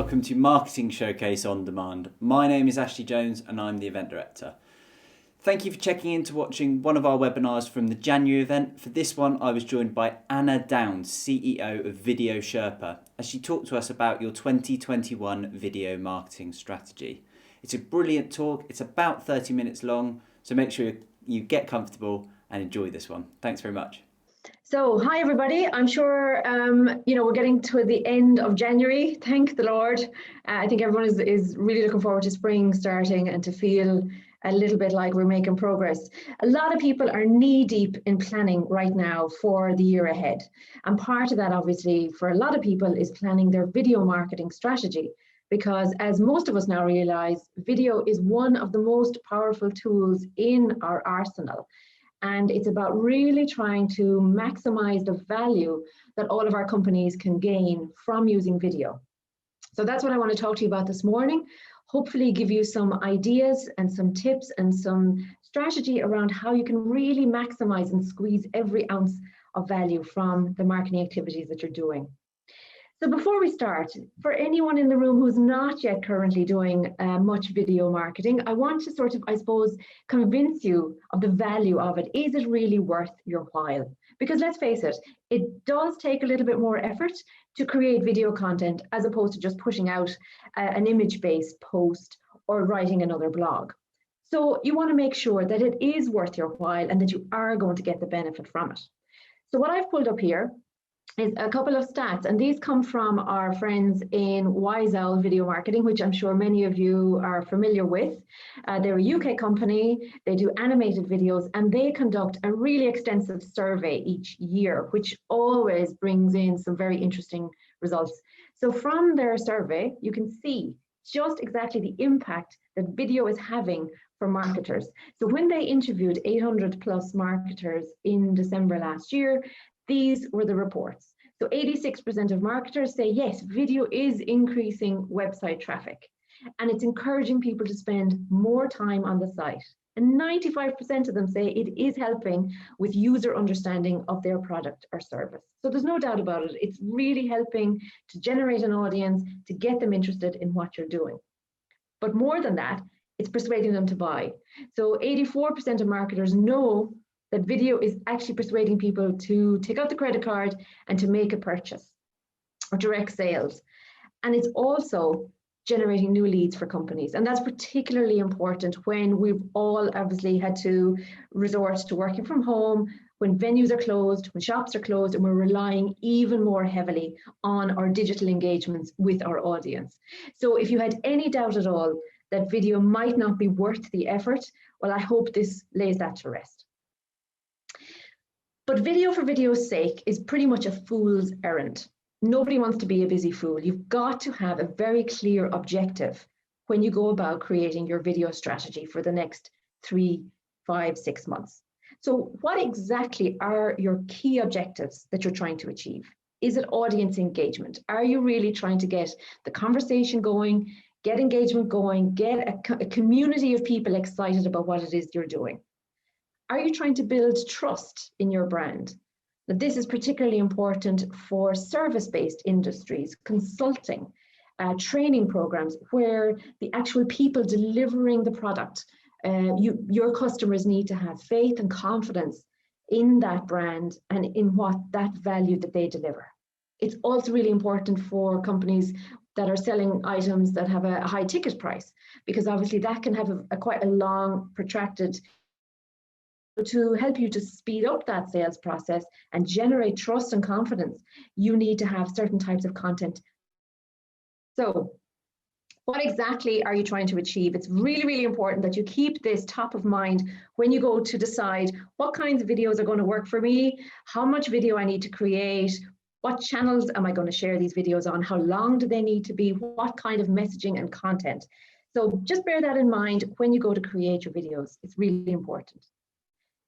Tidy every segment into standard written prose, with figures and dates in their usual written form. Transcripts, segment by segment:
welcome to Marketing Showcase On Demand. My name is Ashley Jones and I'm the event director. Thank you for checking in to watching one of our webinars from the January event. For this one, I was joined by Anna Downs, CEO of Video Sherpa, as she talked to us about your 2021 video marketing strategy. It's a brilliant talk. It's about 30 minutes long, so make sure you get comfortable and enjoy this one. Thanks very much. So, hi everybody. I'm sure, we're getting to the end of January. Thank the Lord. I think everyone is really looking forward to spring starting and to feel a little bit like we're making progress. A lot of people are knee deep in planning right now for the year ahead. And part of that, obviously, for a lot of people is planning their video marketing strategy. Because as most of us now realize, video is one of the most powerful tools in our arsenal. And it's about really trying to maximize the value that all of our companies can gain from using video. So that's what I want to talk to you about this morning. Hopefully give you some ideas and some tips and some strategy around how you can really maximize and squeeze every ounce of value from the marketing activities that you're doing. So before we start, for anyone in the room who's not yet currently doing much video marketing, I want to sort of, I suppose, convince you of the value of it. Is it really worth your while? Because let's face it, it does take a little bit more effort to create video content as opposed to just pushing out an image-based post or writing another blog. So you want to make sure that it is worth your while and that you are going to get the benefit from it. So what I've pulled up here is a couple of stats, and these come from our friends in Wise Owl Video Marketing, which I'm sure many of you are familiar with. They're a UK company, they do animated videos, and they conduct a really extensive survey each year, which always brings in some very interesting results. So from their survey, you can see just exactly the impact that video is having for marketers. So when they interviewed 800 plus marketers in December last year, these were the reports. So 86% of marketers say, yes, video is increasing website traffic and it's encouraging people to spend more time on the site. And 95% of them say it is helping with user understanding of their product or service. So there's no doubt about it. It's really helping to generate an audience, to get them interested in what you're doing. But more than that, it's persuading them to buy. So 84% of marketers know that video is actually persuading people to take out the credit card and to make a purchase or direct sales. And it's also generating new leads for companies. And that's particularly important when we've all obviously had to resort to working from home, when venues are closed, when shops are closed, and we're relying even more heavily on our digital engagements with our audience. So if you had any doubt at all that video might not be worth the effort, well, I hope this lays that to rest. But video for video's sake is pretty much a fool's errand. Nobody wants to be a busy fool. You've got to have a very clear objective when you go about creating your video strategy for the next 3, 5, 6 months. So what exactly are your key objectives that you're trying to achieve? Is it audience engagement? Are you really trying to get the conversation going, get engagement going, get a community of people excited about what it is you're doing? Are you trying to build trust in your brand? Now, this is particularly important for service-based industries, consulting, training programs, where the actual people delivering the product, your customers need to have faith and confidence in that brand and in what that value that they deliver. It's also really important for companies that are selling items that have a high ticket price, because obviously that can have quite a long, protracted. To help you to speed up that sales process and generate trust and confidence, you need to have certain types of content. So what exactly are you trying to achieve? It's really, really important that you keep this top of mind when you go to decide what kinds of videos are going to work for me, how much video I need to create, what channels am I going to share these videos on, how long do they need to be, what kind of messaging and content. So just bear that in mind when you go to create your videos. It's really important.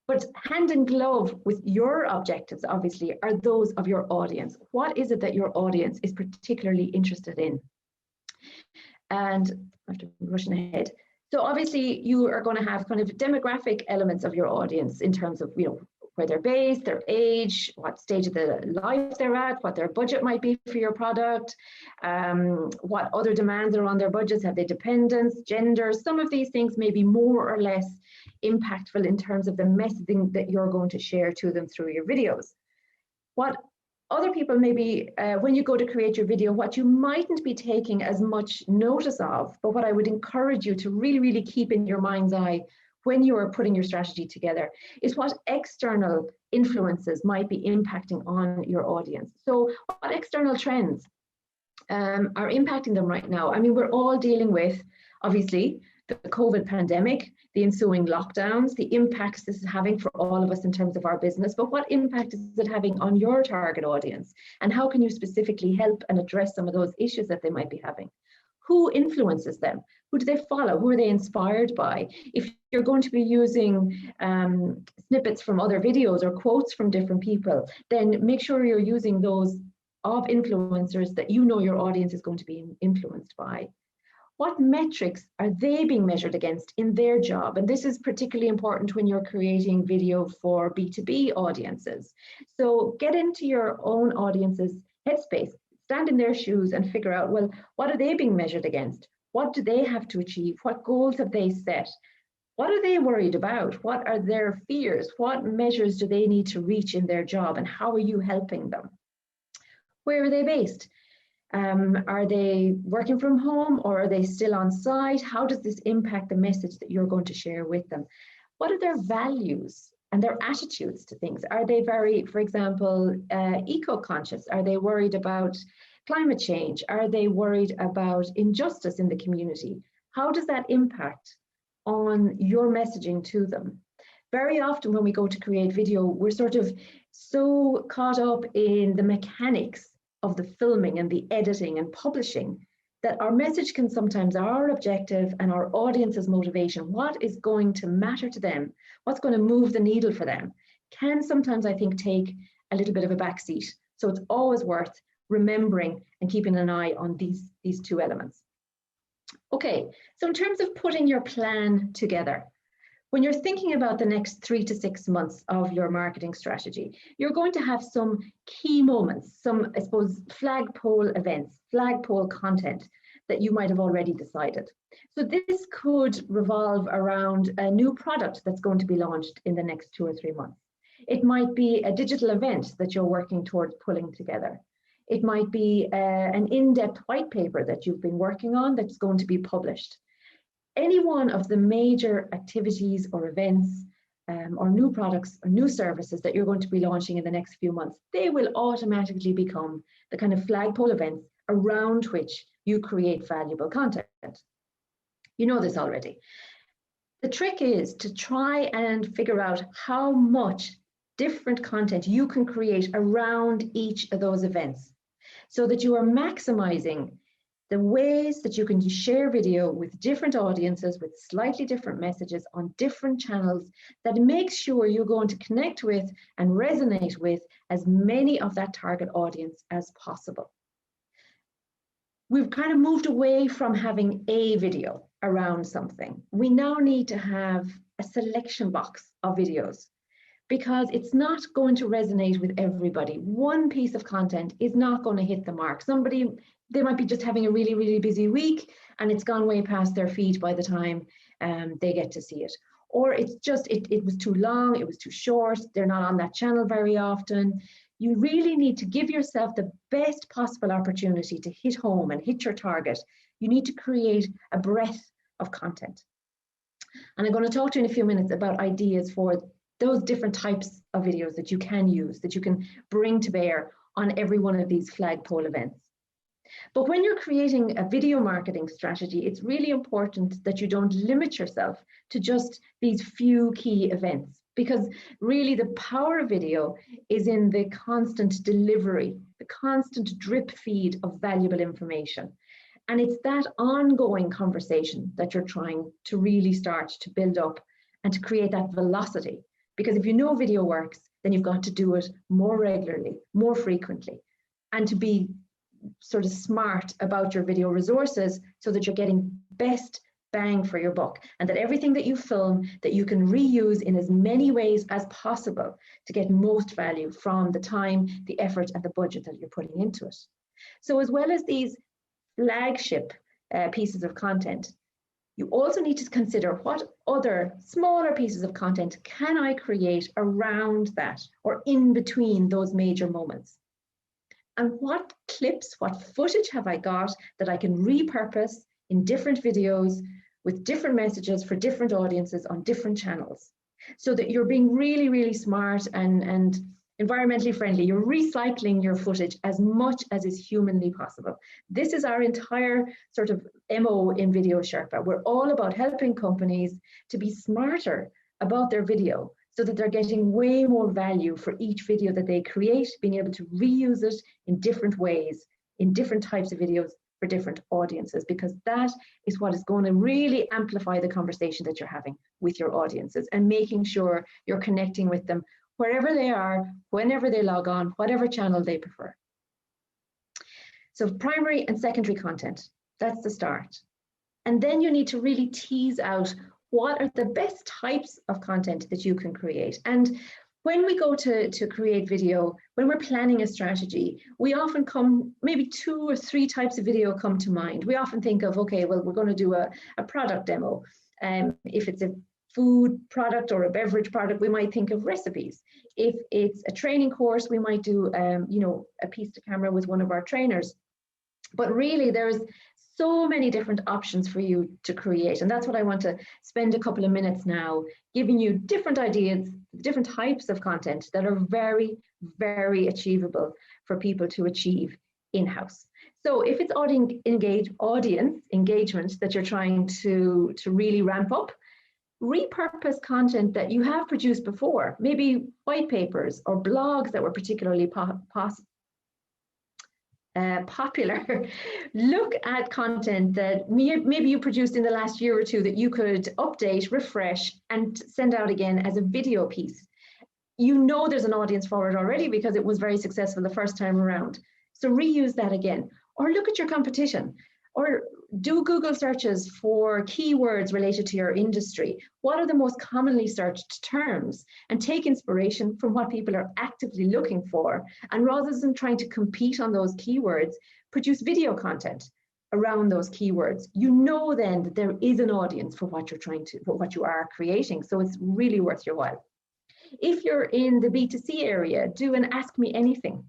But hand in glove with your objectives, obviously, are those of your audience. What is it that your audience is particularly interested in? And I have to be rushing ahead. So obviously, you are going to have kind of demographic elements of your audience in terms of, where they're based, their age, what stage of the life they're at, what their budget might be for your product, what other demands are on their budgets, have they dependents, gender. Some of these things may be more or less impactful in terms of the messaging that you're going to share to them through your videos. What other people maybe, when you go to create your video, what you mightn't be taking as much notice of, but what I would encourage you to really, really keep in your mind's eye when you are putting your strategy together is what external influences might be impacting on your audience. So what external trends are impacting them right now? I mean, we're all dealing with, obviously, the COVID pandemic, the ensuing lockdowns, the impacts this is having for all of us in terms of our business, but what impact is it having on your target audience? And how can you specifically help and address some of those issues that they might be having? Who influences them? Who do they follow? Who are they inspired by? If you're going to be using snippets from other videos or quotes from different people, then make sure you're using those of influencers that you know your audience is going to be influenced by. What metrics are they being measured against in their job? And this is particularly important when you're creating video for B2B audiences. So get into your own audience's headspace, stand in their shoes and figure out, well, what are they being measured against? What do they have to achieve? What goals have they set? What are they worried about? What are their fears? What measures do they need to reach in their job? And how are you helping them? Where are they based? Are they working from home or are they still on site? How does this impact the message that you're going to share with them? What are their values and their attitudes to things? Are they very, for example, eco-conscious? Are they worried about climate change? Are they worried about injustice in the community? How does that impact on your messaging to them? Very often when we go to create video, we're sort of so caught up in the mechanics of the filming and the editing and publishing that our message can sometimes, our objective and our audience's motivation, what is going to matter to them, what's going to move the needle for them, can sometimes, I think, take a little bit of a backseat. So it's always worth remembering and keeping an eye on these two elements. Okay, so in terms of putting your plan together, when you're thinking about the next 3 to 6 months of your marketing strategy, you're going to have some key moments, some, I suppose, flagpole events, flagpole content that you might have already decided. So this could revolve around a new product that's going to be launched in the next 2 or 3 months. It might be a digital event that you're working towards pulling together. It might be an in-depth white paper that you've been working on that's going to be published. Any one of the major activities or events or new products or new services that you're going to be launching in the next few months, they will automatically become the kind of flagpole events around which you create valuable content. You know this already. The trick is to try and figure out how much different content you can create around each of those events so that you are maximizing the ways that you can share video with different audiences, with slightly different messages on different channels that makes sure you're going to connect with and resonate with as many of that target audience as possible. We've kind of moved away from having a video around something. We now need to have a selection box of videos because it's not going to resonate with everybody. One piece of content is not going to hit the mark. They might be just having a really, really busy week and it's gone way past their feed by the time they get to see it. Or it's just, it was too long, it was too short, they're not on that channel very often. You really need to give yourself the best possible opportunity to hit home and hit your target. You need to create a breadth of content. And I'm going to talk to you in a few minutes about ideas for those different types of videos that you can use, that you can bring to bear on every one of these flagpole events. But when you're creating a video marketing strategy, it's really important that you don't limit yourself to just these few key events, because really the power of video is in the constant delivery, the constant drip feed of valuable information. And it's that ongoing conversation that you're trying to really start to build up and to create that velocity. Because if you know video works, then you've got to do it more regularly, more frequently, and to be sort of smart about your video resources so that you're getting best bang for your buck, and that everything that you film, that you can reuse in as many ways as possible to get most value from the time, the effort, and the budget that you're putting into it. So as well as these flagship pieces of content, you also need to consider what other smaller pieces of content can I create around that or in between those major moments. And what clips, what footage have I got that I can repurpose in different videos with different messages for different audiences on different channels, so that you're being really, really smart and environmentally friendly. You're recycling your footage as much as is humanly possible. This is our entire sort of MO in Video Sherpa. We're all about helping companies to be smarter about their video, so that they're getting way more value for each video that they create, being able to reuse it in different ways, in different types of videos for different audiences, because that is what is going to really amplify the conversation that you're having with your audiences, and making sure you're connecting with them wherever they are, whenever they log on, whatever channel they prefer. So primary and secondary content, that's the start. And then you need to really tease out what are the best types of content that you can create. And when we go to create video, when we're planning a strategy, we often come, maybe 2 or 3 types of video come to mind. We often think of, okay, well, we're going to do a product demo. If it's a food product or a beverage product, we might think of recipes. If it's a training course, we might do, a piece to camera with one of our trainers. But really, there's so many different options for you to create. And that's what I want to spend a couple of minutes now giving you different ideas, different types of content that are very, very achievable for people to achieve in-house. So if it's audience engagement that you're trying to really ramp up, repurpose content that you have produced before, maybe white papers or blogs that were particularly popular. Look at content that maybe you produced in the last year or 2 that you could update, refresh, and send out again as a video piece. You know there's an audience for it already because it was very successful the first time around. So reuse that again. Or look at your competition. Or do Google searches for keywords related to your industry. What are the most commonly searched terms? And take inspiration from what people are actively looking for. And rather than trying to compete on those keywords, produce video content around those keywords. You know then that there is an audience for what what you are creating. So it's really worth your while. If you're in the B2C area, do an Ask Me Anything.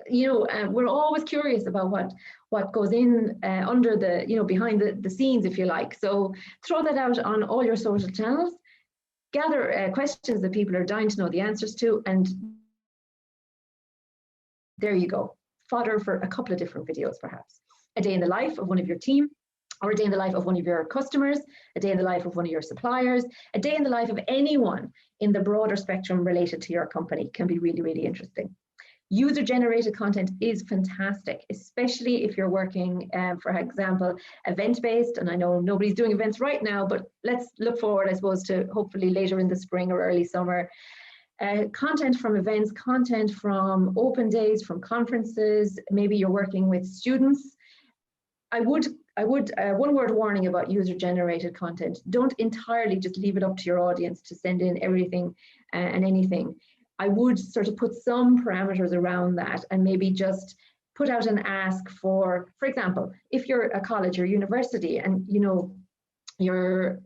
We're always curious about what goes in under the, behind the scenes, if you like. So throw that out on all your social channels, gather questions that people are dying to know the answers to, and there you go. Fodder for a couple of different videos, perhaps. A day in the life of one of your team, or a day in the life of one of your customers, a day in the life of one of your suppliers, a day in the life of anyone in the broader spectrum related to your company can be really, really interesting. User-generated content is fantastic, especially if you're working, for example, event-based. And I know nobody's doing events right now, but let's look forward, I suppose, to hopefully later in the spring or early summer. Content from events, content from open days, from conferences. Maybe you're working with students. I would one word warning about user-generated content. Don't entirely just leave it up to your audience to send in everything and anything. I would sort of put some parameters around that and maybe just put out an ask for example, if you're a college or university and you're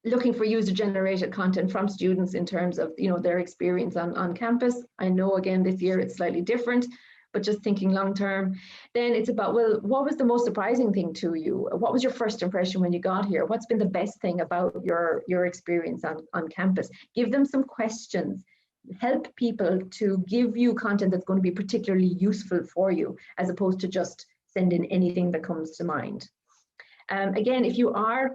looking for user-generated content from students in terms of their experience on campus. I know again this year it's slightly different, but just thinking long term, then it's about, well, what was the most surprising thing to you? What was your first impression when you got here? What's been the best thing about your experience on campus? Give them some questions. Help people to give you content that's going to be particularly useful for you, as opposed to just send in anything that comes to mind. Again,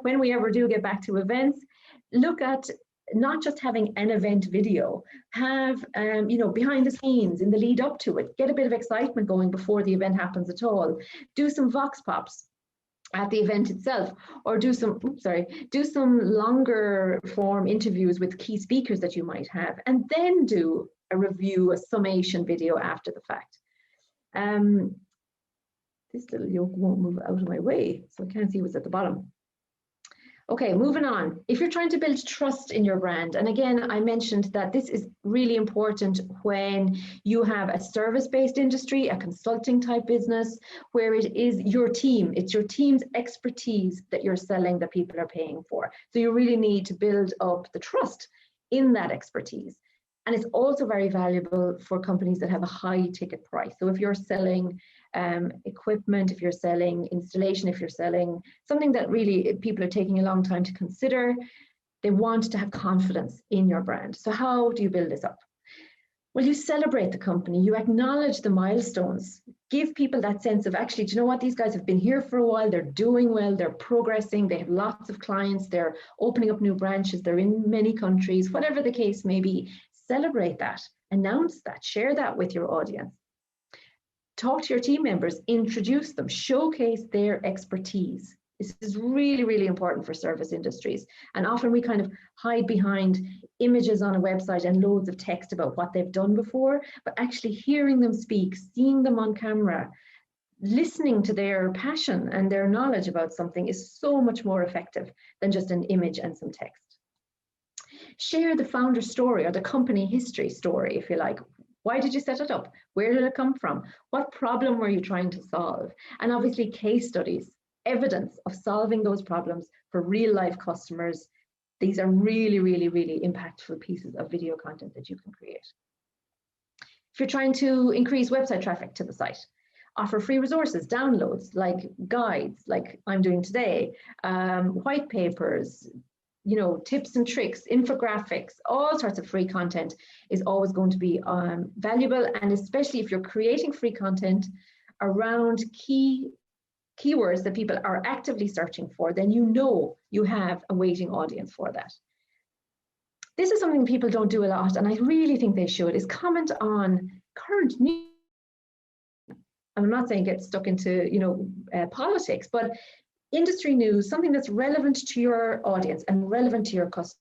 when we ever do get back to events, look at not just having an event video, have behind the scenes in the lead up to it, get a bit of excitement going before the event happens at all. Do some vox pops at the event itself, or do some longer form interviews with key speakers that you might have, and then do a review, a summation video after the fact. This little yoke won't move out of my way, so I can't see what's at the bottom. Okay, moving on. If you're trying to build trust in your brand, and again, I mentioned that this is really important when you have a service-based industry, a consulting type business, where it is your team, it's your team's expertise that you're selling that people are paying for. So you really need to build up the trust in that expertise. And it's also very valuable for companies that have a high ticket price. So if you're selling equipment, if you're selling installation, if you're selling something that really people are taking a long time to consider, they want to have confidence in your brand. So how do you build this up? Well, you celebrate the company, you acknowledge the milestones, give people that sense of actually, do you know what, these guys have been here for a while, they're doing well, they're progressing, they have lots of clients, they're opening up new branches, they're in many countries, whatever the case may be. Celebrate that, announce that, share that with your audience. Talk to your team members, introduce them, showcase their expertise. This is really, really important for service industries. And often we kind of hide behind images on a website and loads of text about what they've done before, but actually hearing them speak, seeing them on camera, listening to their passion and their knowledge about something is so much more effective than just an image and some text. Share the founder story or the company history story, if you like. Why did you set it up? Where did it come from? What problem were you trying to solve? And obviously case studies, evidence of solving those problems for real life customers. These are really, really, really impactful pieces of video content that you can create. If you're trying to increase website traffic to the site, offer free resources, downloads, like guides, like I'm doing today, white papers, you know, tips and tricks, infographics, all sorts of free content is always going to be valuable. And especially if you're creating free content around keywords that people are actively searching for, then you know you have a waiting audience for that. This is something people don't do a lot, and I really think they should, is comment on current news. I'm not saying get stuck into, you know, politics, but industry news, something that's relevant to your audience and relevant to your customer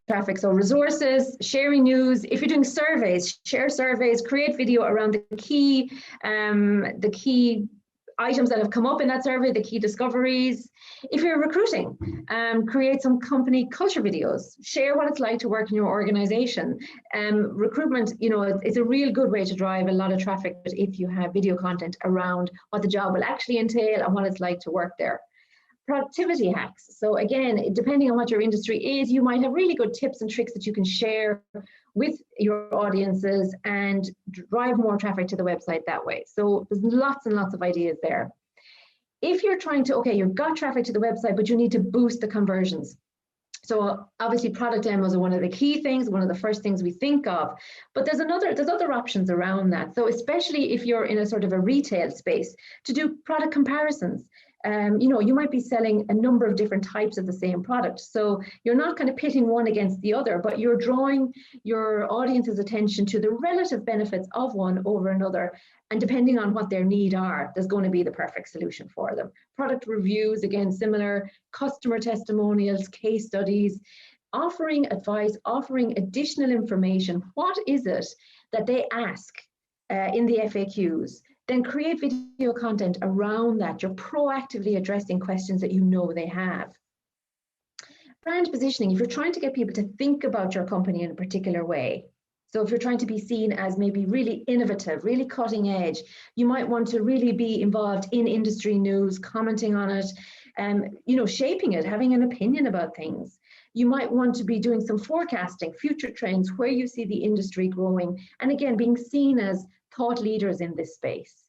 traffic. So resources, sharing news. If you're doing surveys, share surveys, create video around the key items that have come up in that survey, the key discoveries. If you're recruiting, create some company culture videos, share what it's like to work in your organization. Recruitment, you know, it's a real good way to drive a lot of traffic if you have video content around what the job will actually entail and what it's like to work there. Productivity hacks. So again, depending on what your industry is, you might have really good tips and tricks that you can share with your audiences and drive more traffic to the website that way. So there's lots and lots of ideas there. If you're trying to, okay, you've got traffic to the website, but you need to boost the conversions. So obviously product demos are one of the key things, one of the first things we think of, but there's other options around that. So especially if you're in a sort of a retail space, to do product comparisons. You know, you might be selling a number of different types of the same product. So you're not kind of pitting one against the other, but you're drawing your audience's attention to the relative benefits of one over another. And depending on what their need are, there's going to be the perfect solution for them. Product reviews, again, similar, customer testimonials, case studies, offering advice, offering additional information. What is it that they ask in the FAQs? Then create video content around that. You're proactively addressing questions that you know they have. Brand positioning, if you're trying to get people to think about your company in a particular way. So if you're trying to be seen as maybe really innovative, really cutting edge, you might want to really be involved in industry news, commenting on it, you know, shaping it, having an opinion about things. You might want to be doing some forecasting, future trends, where you see the industry growing, and again, being seen as thought leaders in this space.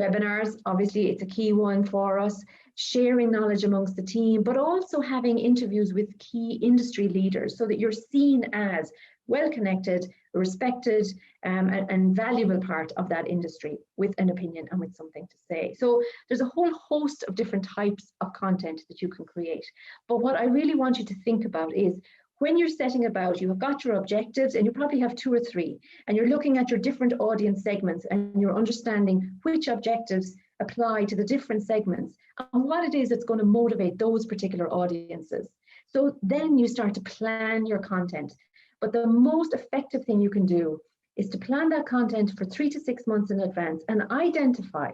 Webinars, obviously, it's a key one for us, sharing knowledge amongst the team, but also having interviews with key industry leaders so that you're seen as well-connected, respected, and valuable part of that industry with an opinion and with something to say. So there's a whole host of different types of content that you can create. But what I really want you to think about is, when you're setting about, you have got your objectives and you probably have 2 or 3, and you're looking at your different audience segments and you're understanding which objectives apply to the different segments and what it is that's going to motivate those particular audiences. So then you start to plan your content. But the most effective thing you can do is to plan that content for 3 to 6 months in advance and identify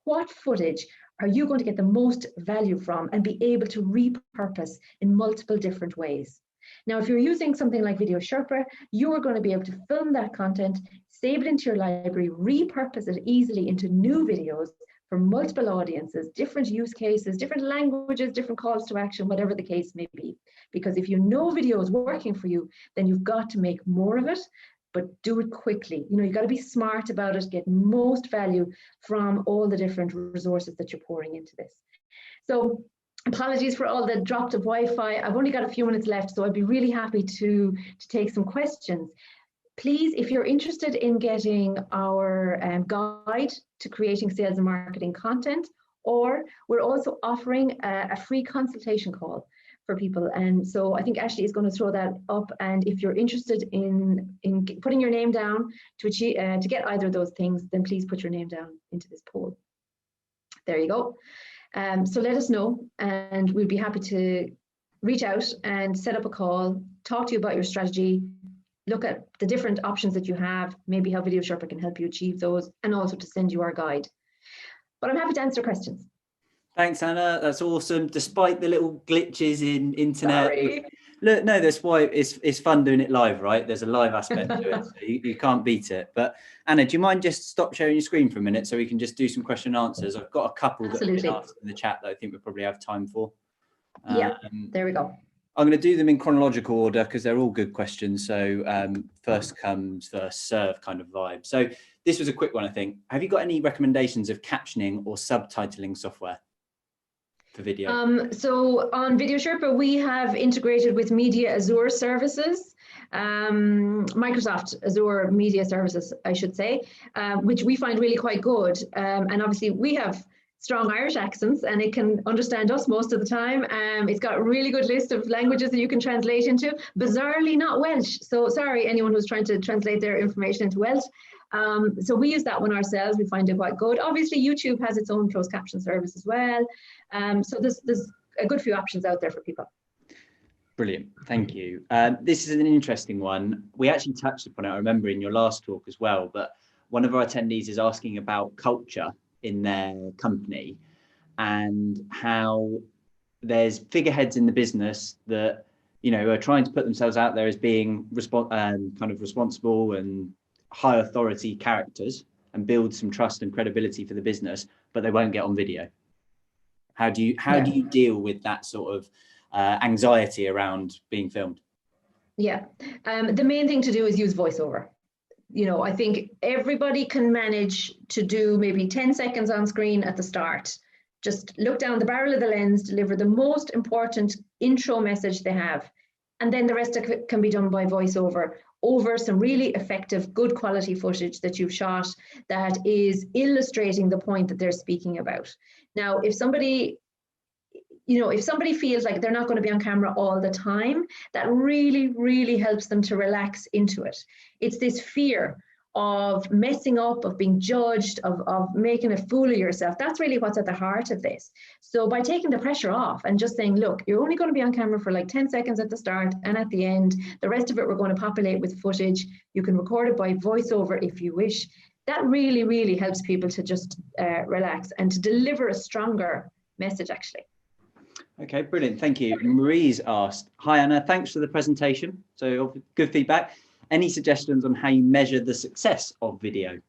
what footage are you going to get the most value from and be able to repurpose in multiple different ways? Now, if you're using something like Video Sherpa, you're going to be able to film that content, save it into your library, repurpose it easily into new videos for multiple audiences, different use cases, different languages, different calls to action, whatever the case may be. Because if you know video is working for you, then you've got to make more of it, but do it quickly. You know, you've got to be smart about it, get most value from all the different resources that you're pouring into this. So apologies for all the dropped of Wi-Fi. I've only got a few minutes left, so I'd be really happy to take some questions. Please, if you're interested in getting our guide to creating sales and marketing content, or we're also offering a free consultation call for people. And so I think Ashley is going to throw that up. And if you're interested in putting your name down to achieve, to get either of those things, then please put your name down into this poll. There you go. So let us know, and we'll be happy to reach out and set up a call, talk to you about your strategy, look at the different options that you have, maybe how Video Sherpa can help you achieve those, and also to send you our guide. But I'm happy to answer questions. Thanks, Anna. That's awesome. Despite the little glitches in internet. Sorry. Look, no, that's why it's fun doing it live, right? There's a live aspect to it, so you can't beat it. But Anna, do you mind just stop sharing your screen for a minute so we can just do some question and answers? I've got a couple that have been asked in the chat that I think we probably have time for. Yeah, there we go. I'm going to do them in chronological order because they're all good questions. So first comes first serve kind of vibe. So this was a quick one, I think. Have you got any recommendations of captioning or subtitling software for video? So on Video Sherpa, we have integrated with Media Azure services, Microsoft Azure Media Services, I should say, which we find really quite good. And obviously we have strong Irish accents and it can understand us most of the time. It's got a really good list of languages that you can translate into, bizarrely not Welsh. So sorry, anyone who's trying to translate their information into Welsh. So we use that one ourselves. We find it quite good. Obviously, YouTube has its own closed caption service as well. So there's a good few options out there for people. Brilliant. Thank you. This is an interesting one. We actually touched upon it, I remember, in your last talk as well. But one of our attendees is asking about culture in their company and how there's figureheads in the business that, you know, are trying to put themselves out there as being kind of responsible and high authority characters and build some trust and credibility for the business, but they won't get on video. How do you deal with that sort of anxiety around being filmed? Yeah, the main thing to do is use voiceover. You know, I think everybody can manage to do maybe 10 seconds on screen at the start. Just look down the barrel of the lens, deliver the most important intro message they have. And then the rest of it can be done by voiceover over some really effective, good quality footage that you've shot that is illustrating the point that they're speaking about. Now, if somebody feels like they're not going to be on camera all the time, that really, really helps them to relax into it. It's this fear of messing up, of being judged, of making a fool of yourself. That's really what's at the heart of this. So by taking the pressure off and just saying, look, you're only going to be on camera for like 10 seconds at the start and at the end, the rest of it we're going to populate with footage. You can record it by voiceover if you wish. That really, really helps people to just relax and to deliver a stronger message, actually. Okay, brilliant. Thank you. Marie's asked, hi, Anna, thanks for the presentation. So good feedback. Any suggestions on how you measure the success of video?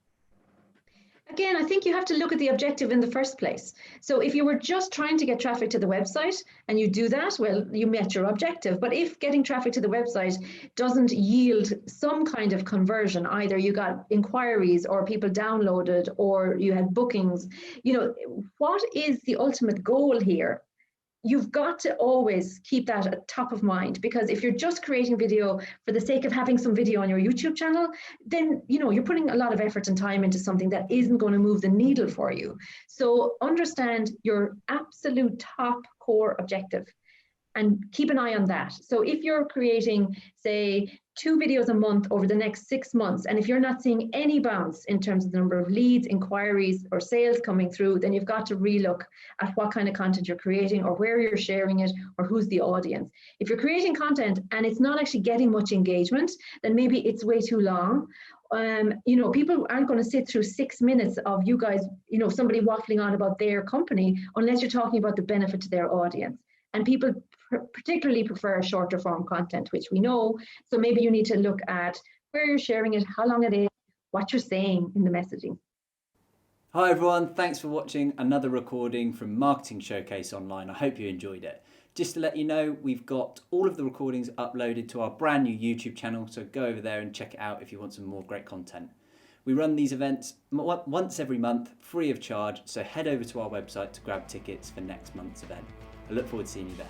Again, I think you have to look at the objective in the first place. So if you were just trying to get traffic to the website and you do that, well, you met your objective. But if getting traffic to the website doesn't yield some kind of conversion, either you got inquiries or people downloaded or you had bookings, you know, what is the ultimate goal here? You've got to always keep that at top of mind, because if you're just creating video for the sake of having some video on your YouTube channel, then you're putting a lot of effort and time into something that isn't going to move the needle for you. So understand your absolute top core objective. and keep an eye on that. So if you're creating, say, 2 videos a month over the next 6 months, and if you're not seeing any bounce in terms of the number of leads, inquiries, or sales coming through, then you've got to relook at what kind of content you're creating, or where you're sharing it, or who's the audience. If you're creating content and it's not actually getting much engagement, then maybe it's way too long. People aren't going to sit through 6 minutes of you guys, somebody waffling on about their company, unless you're talking about the benefit to their audience. And people particularly prefer shorter form content, which we know. So maybe you need to look at where you're sharing it, how long it is, what you're saying in the messaging. Hi everyone, thanks for watching another recording from Marketing Showcase Online. I hope you enjoyed it. Just to let you know, we've got all of the recordings uploaded to our brand new YouTube channel, so go over there and check it out if you want some more great content. We run these events once every month, free of charge, so head over to our website to grab tickets for next month's event. I look forward to seeing you there.